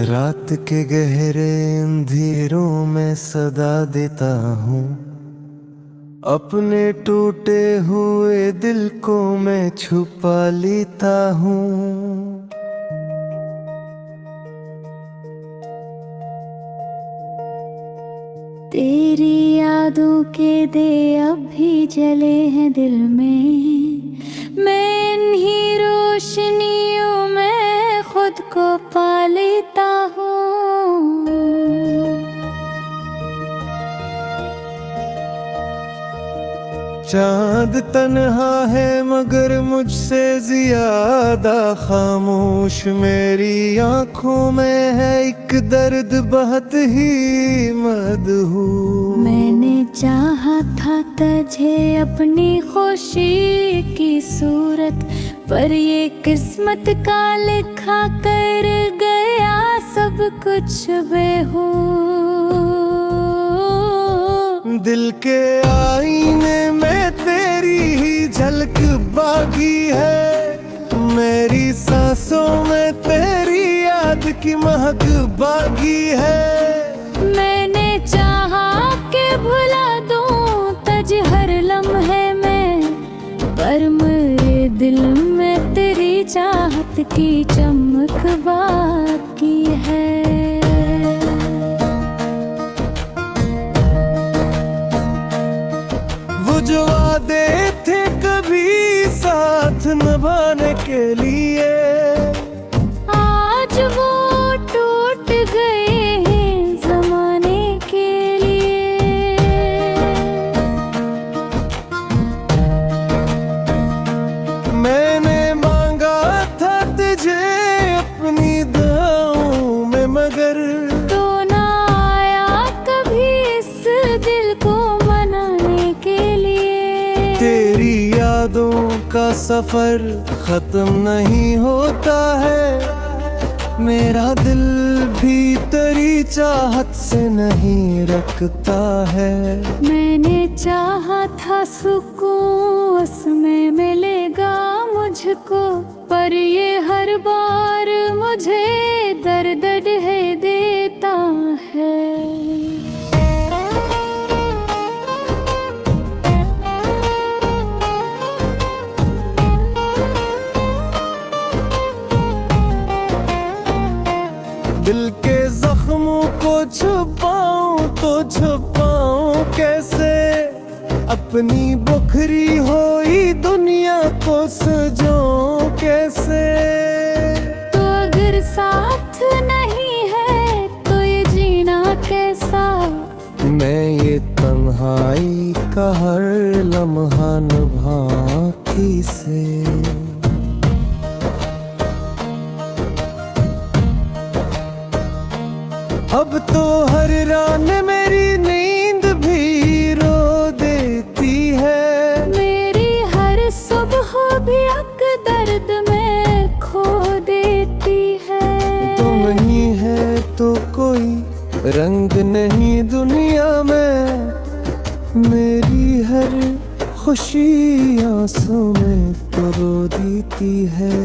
रात के गहरे अंधेरों में सदा देता हूँ, अपने टूटे हुए दिल को मैं छुपा लेता हूँ। तेरी यादों के दे अब भी जले हैं दिल में, मैं इन्हीं रोशनियों में खुद को पा लेता हूँ। चांद तन्हा है मगर मुझसे ज्यादा खामोश, मेरी आंखों में है एक दर्द बहुत ही मदहूस। मैंने चाहा था तुझे अपनी खुशी की सूरत, पर ये किस्मत का लिखा कर गया सब कुछ बेहूस। दिल के आईने में तेरी ही झलक बाकी है, मेरी सांसों में तेरी याद की महक बाकी है। मैंने चाहा कि भुला दूं तुझ हर लम्हे में, पर मेरे दिल में तेरी चाहत की चमक बाकी है। वो जो वादे थे कभी साथ निभाने के लिए, आज वो टूट गए हैं ज़माने के लिए। मैंने मांगा था तुझे अपनी दुआओं में, मगर तो ना आया कभी इस दिल को मनाने के लिए। तेरी यादों का सफर खत्म नहीं होता है, मेरा दिल भी तेरी चाहत से नहीं रखता है। मैंने चाहा था सुकून उसमें मिलेगा मुझको, पर ये हर बार मुझे दर्द है देता है। दिल के जख्मों को छुपाऊं तो छुपाऊं कैसे, अपनी बुखरी हुई दुनिया को सजाऊं कैसे। तो अगर साथ नहीं है तो ये जीना कैसा, मैं ये तन्हाई का हर लम्हा निभाऊं किसे। अब तो हर रात मेरी नींद भी रो देती है, मेरी हर सुबह भी अक दर्द में खो देती है। तुम ही है तो कोई रंग नहीं दुनिया में, मेरी हर खुशी आंसू में तो रो देती है।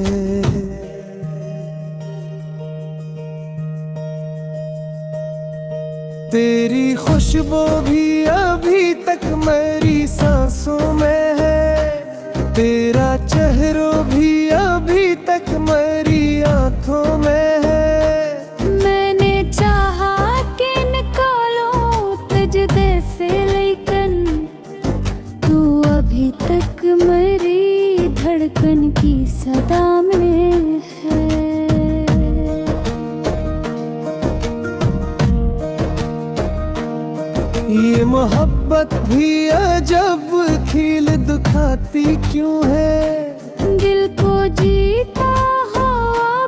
तेरी खुशबू भी अभी तक मेरी सांसों में है, तेरा चेहरा भी अभी तक मेरी आंखों में है। मैंने चाहा कि निकालो तुझे से, लेकिन तू अभी तक मेरी धड़कन की सदा में है। ये मोहब्बत भी अजब खील दुखाती क्यों है, दिल को जीता हो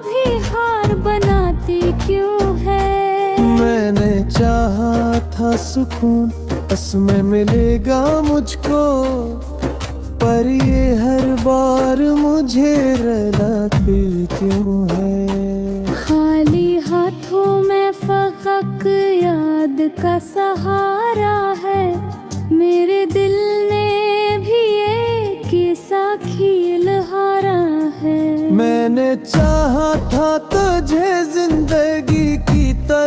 भी हार बनाती क्यों है। मैंने चाहा था सुकून उसमें मिलेगा मुझको, पर ये हर बार मुझे रुलाती क्यों है। खाली हाथों में फकक याद का सहारा है, मेरे दिल ने भी एक सा खील हारा है। मैंने चाहा था तुझे जिंदगी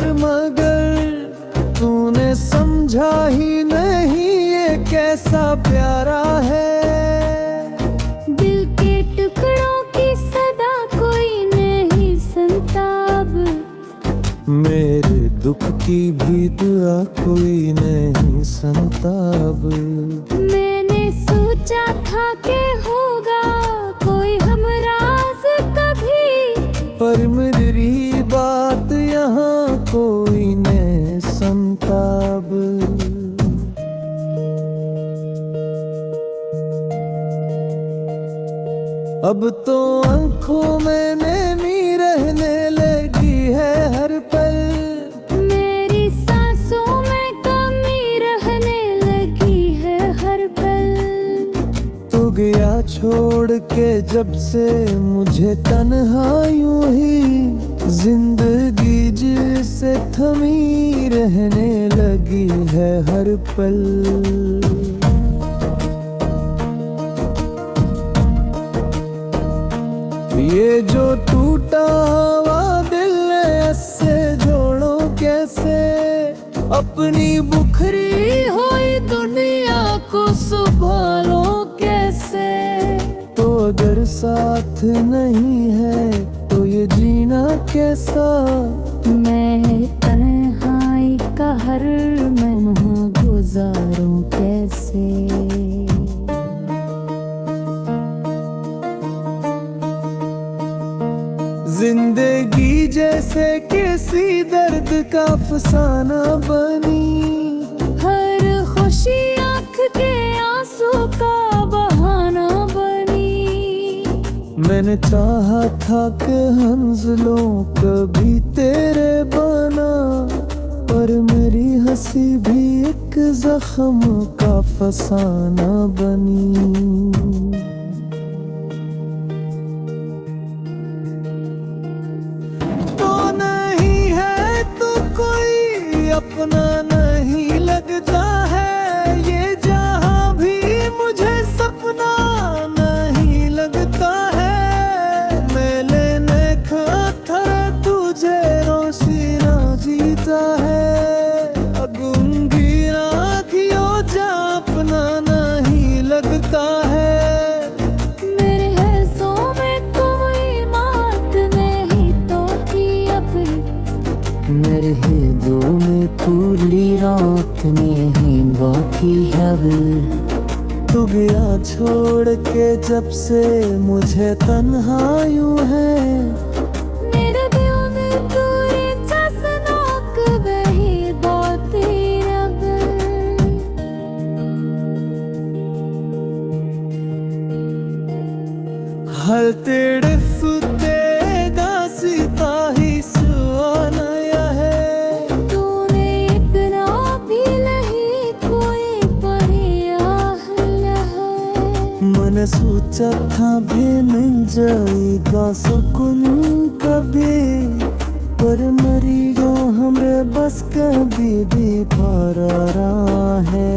प्यार, मगर तूने समझा ही नहीं ये कैसा प्यारा है। दिल के टुकड़ों की सदा कोई नहीं सुनता अब, मेरे दुख की भी दुआ कोई नहीं सुनता अब। मैंने सोचा था कि होगा कोई हमराज कभी, पर मेरी बात यहाँ कोई नहीं सुनता अब। अब तो आँखों में नैनी रहने लगी है हर पल, मेरी सांसों में कमी रहने लगी है हर पल। तू गया छोड़ के जब से मुझे तन्हा यूं ही, जिंदगी जिसे थमी रहने लगी है हर पल। ये जो टूटा हुआ दिल है इससे जोड़ो कैसे, अपनी बुखरी हुई दुनिया को संभालो कैसे। तो अगर साथ नहीं है तो ये जीना कैसा, मैं तन्हाई का हर लम्हा गुजारूं कैसे। जिंदगी जैसे किसी दर्द का फसाना बनी, हर खुशी आँख के आंसू का बहाना बनी। मैंने चाहा था कि मंजिलों कभी तेरे बना, पर मेरी हंसी भी एक जख्म का फसाना बनी। अपना नहीं लगता है ये जहां भी, मुझे सपना नहीं लगता है। मैं लेने खाता तुझे रोशी ना जीता है, अगूंगी आँखियों जा अपना नहीं लगता है। मेरे हिस्सों में कोई बात नहीं तो थी अपनी, मेरे दिलों में पूरी रात में ही बाकी है। तू गया छोड़ के जब से मुझे तन्हा यूं है, मेरे दिल में पूरी चसनोक बही बातें रब। हर तेरे सुतेगा सीता ही सुआना है। तूने इतना भी नहीं कोई परियाह है, मैंने सोचा था भी मिल जाएगा सुकून कभी, पर मरी गो हमरे बस कभी भी पारा है।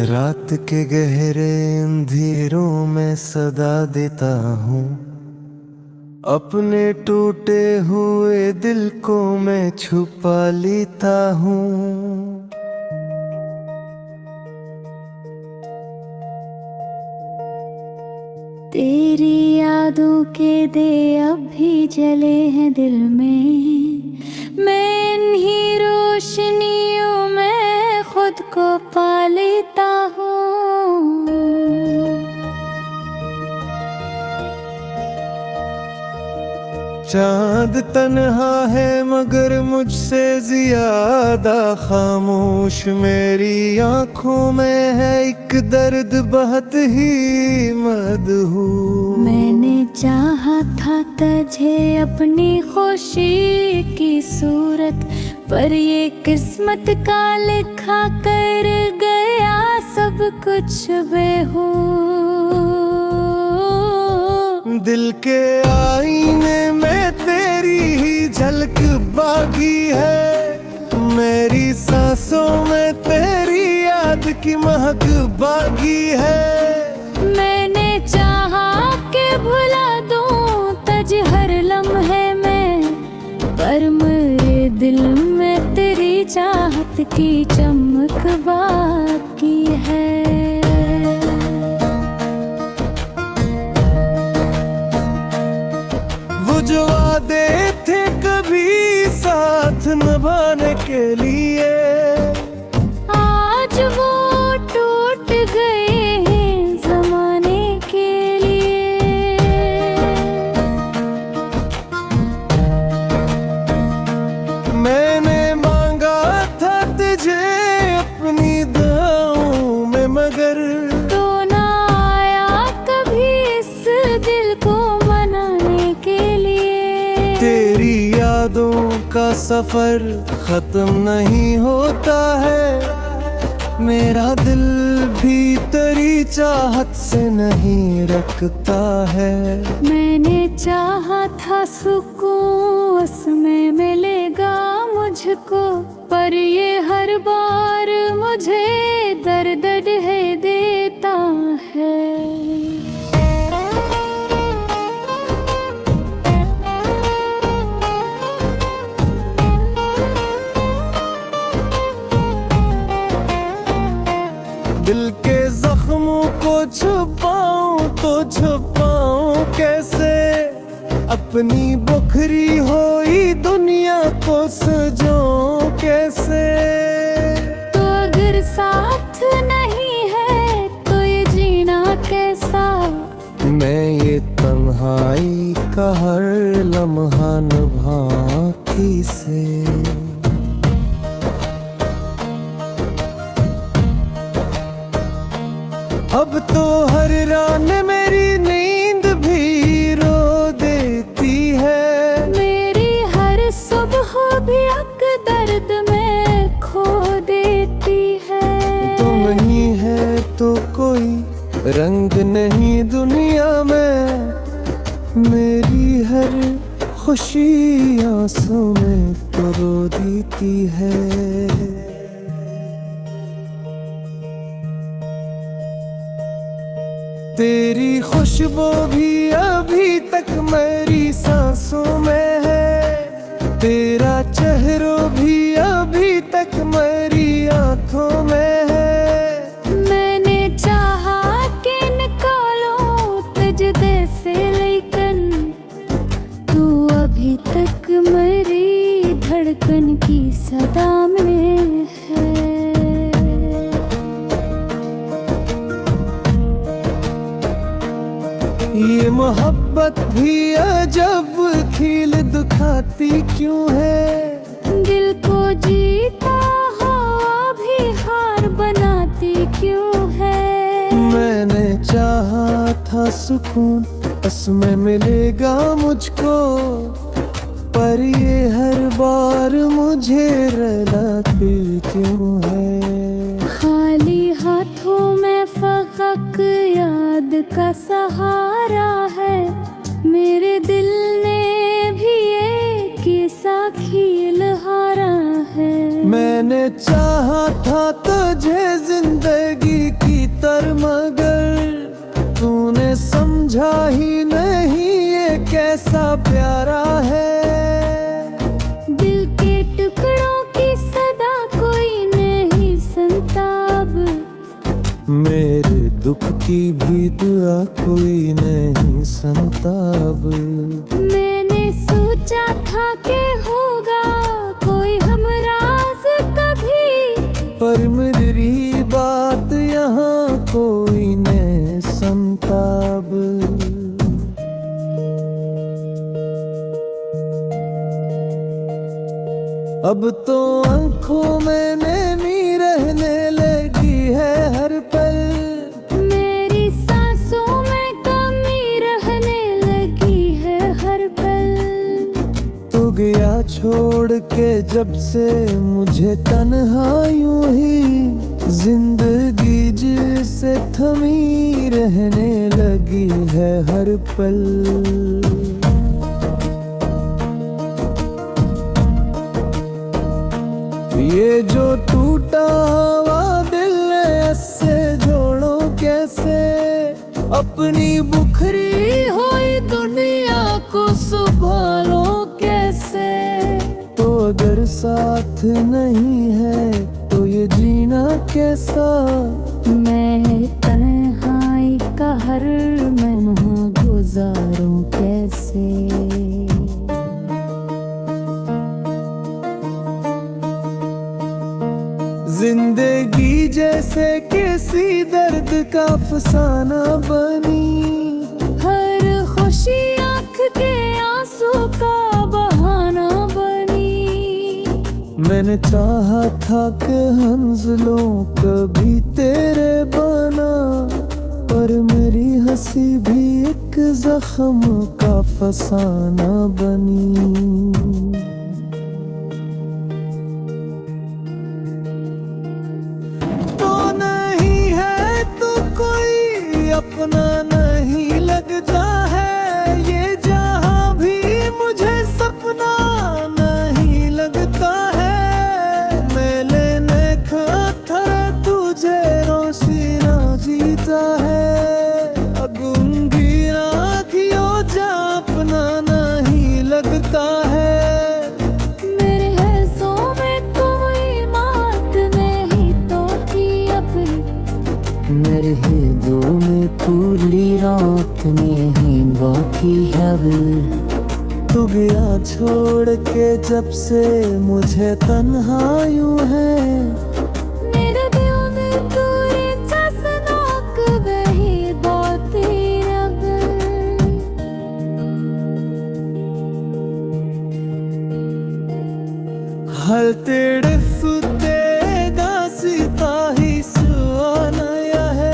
रात के गहरे अंधेरों में सदा देता हूँ, अपने टूटे हुए दिल को मैं छुपा लेता हूँ। तेरी यादों के दे अब भी जले हैं दिल में, मैं इन्हीं रोशनियों में खुद को पा लेता हूँ। चांद तन्हा है मगर मुझसे ज्यादा खामोश, मेरी आंखों में है एक दर्द बहुत ही मदहूस। मैंने चाहा था तुझे अपनी खुशी की सूरत, पर ये किस्मत का लिखा कर गया सब कुछ बेहूस। दिल के आईने में तेरी ही झलक बाकी है, मेरी सांसों में तेरी याद की महक बाकी है। मैंने चाहा के भुला दूं तज हर लम्हे में, पर मेरे दिल में तेरी चाहत की चमक बाकी है। वो जो वादे थे कभी साथ निभाने के लिए, आज वो टूट गए हैं ज़माने के लिए। मैंने मांगा था तुझे अपनी दुआओं में, मगर तो ना आया कभी इस दिल को मनाने के लिए। तेरी यादों का सफर खत्म नहीं होता है, मेरा दिल भी तेरी चाहत से नहीं रखता है। मैंने चाहा था सुकून उसमें मिलेगा मुझको, पर ये हर बार मुझे दर्द ढे देता है। दिल के जख्मों को छुपाऊं तो छुपाऊं कैसे, अपनी बुखरी हुई दुनिया को सजाऊं कैसे। तो अगर साथ नहीं है तो ये जीना कैसा, मैं ये तन्हाई का हर लम्हा निभाऊं किसे। अब तो हर रात मेरी नींद भी रो देती है, मेरी हर सुबह भी अक दर्द में खो देती है। तुम ही है तो कोई रंग नहीं दुनिया में, मेरी हर खुशी आंसू में तो रो देती है। तेरी खुशबू भी अभी तक मेरी सांसों में है, तेरा चेहरा भी अभी तक मेरी आंखों में है। मैंने चाहा के निकालो तुझे से लेकिन तू अभी तक मेरी धड़कन की सदा में है। ये मोहब्बत भी अजब खील दुखाती क्यों है, दिल को जीता हुआ भी हार बनाती क्यों है। मैंने चाहा था सुकून उसमें मिलेगा मुझको, पर ये हर बार मुझे रुलाती क्यों है। खाली हाथों में फकक याद का सहारा है, मेरे दिल ने भी एक किस्सा खील हारा है। मैंने चाहा था तुझे जिंदगी की तर, मगर तूने समझा ही नहीं ये कैसा प्यारा है। दिल के टुकड़ों की सदा कोई नहीं सुनता अब, मेरे दुख की भी दुआ कोई नहीं सुनता अब। मैंने सोचा था कि होगा कोई हमराज कभी, पर मेरी बात यहाँ कोई नहीं सुनता अब। अब तो आँखों में नमी रहने लगी है हर पल, मेरी सांसों में कमी रहने लगी है हर पल। तू गया छोड़ छोड़ के जब से मुझे तन्हा यूं ही जिंदगी जिसे थमी रहने लगी है हर पल। ये जो टूटा हुआ दिल है इससे जोड़ो कैसे, अपनी बुखरी हुई दुनिया को संभालो कैसे। तो अगर साथ नहीं है तो ये जीना कैसा, मैं तन्हाई का हर लम्हा गुजारूं कैसे। जिंदगी जैसे किसी दर्द का फसाना बनी, हर खुशी आँख के आंसू का बहाना बनी। मैंने चाहा था कि हंज़लों कभी तेरे बना, पर मेरी हंसी भी एक जख्म का फसाना बनी। अपना नहीं लगता है ये जहां भी मुझे सपना नहीं लगता है। मैं लेने खाता तुझे रोशीना जीता है, अगुंगी आँखियों जा अपना नहीं लगता है। मेरे हंसों में कोई मात नहीं तो थी अपनी, मेरे दिल में पूरी रात में ही बाकी है। तू गया छोड़ के जब से मुझे तन्हा यूं है, मेरे दिल में पूरी चसनोक बही बाती रब। हल तेरे फुते दासिता ही सुआना है।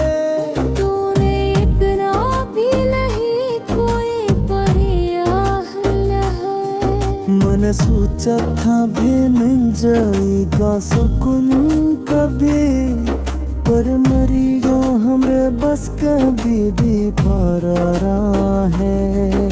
मैंने सोचा था भी मिल जाएगा सुकून कभी, पर मरी गो हमरे बस कभी भी पारा है।